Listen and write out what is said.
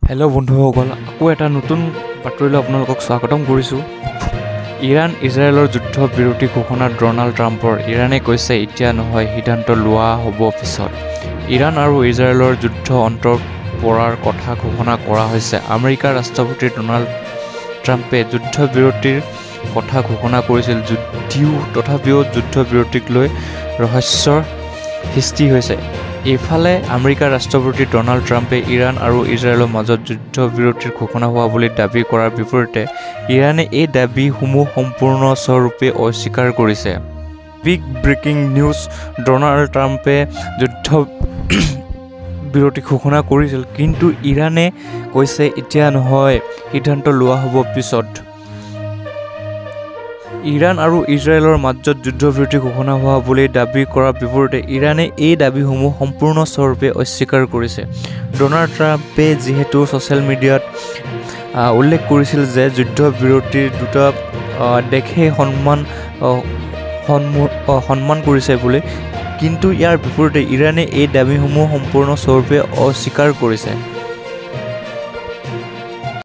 Hello' বন্ধুসকল, আকৌ এটা নতুন বাতৰিলৈ আপোনালোকক স্বাগতম কৰিছোঁ। ইৰাণ ইজৰাইলৰ যুদ্ধ বিৰতি ঘোষণা ডনাল্ড ট্ৰাম্পৰ। ইৰাণে কৈছে এতিয়া নহয়, সিদ্ধান্ত লোৱা হ'ব পিছত। ইৰাণ আৰু ইজৰাইলৰ যুদ্ধ অন্তৰ পৰাৰ কথা ঘোষণা কৰা হৈছে। আমেৰিকাৰ ৰাষ্ট্ৰপতি ডনাল্ড ট্ৰাম্পে যুদ্ধ বিৰতিৰ কথা ঘোষণা কৰিছিল তথাপিও যুদ্ধ বিৰতিক লৈ ৰহস্যৰ সৃষ্টি হৈছে। ইফালে আমেৰিকাৰ ৰাষ্ট্ৰপতি ডনাল্ড ট্ৰাম্পে ইৰাণ আৰু ইজৰাইলৰ মাজত যুদ্ধ বিৰতিৰ ঘোষণা হোৱা বুলি দাবী কৰাৰ বিপৰীতে ইৰাণে এই দাবীসমূহ সম্পূৰ্ণস্বৰূপে অস্বীকাৰ কৰিছে। Big breaking news. ডনাল্ড ট্ৰাম্পে যুদ্ধ বিৰতি ঘোষণা কৰিছিল, কিন্তু ইৰাণে কৈছে এতিয়া নহয়, সিদ্ধান্ত লোৱা হ'ব পিছত। ইৰাণ আৰু ইজৰাইলৰ মাজত যুদ্ধবিৰতি ঘোষণা হোৱা বুলি দাবী কৰাৰ বিপৰীতে ইৰাণে এই দাবীসমূহ সম্পূৰ্ণস্বৰূপে অস্বীকাৰ কৰিছে। ডনাল্ড ট্ৰাম্পে যিহেতু ছ'চিয়েল মিডিয়াত উল্লেখ কৰিছিল যে যুদ্ধবিৰতিৰ দুটা দেশে সন্মান কৰিছে বুলি, কিন্তু ইয়াৰ বিপৰীতে ইৰাণে এই দাবীসমূহ সম্পূৰ্ণস্বৰূপে অস্বীকাৰ কৰিছে।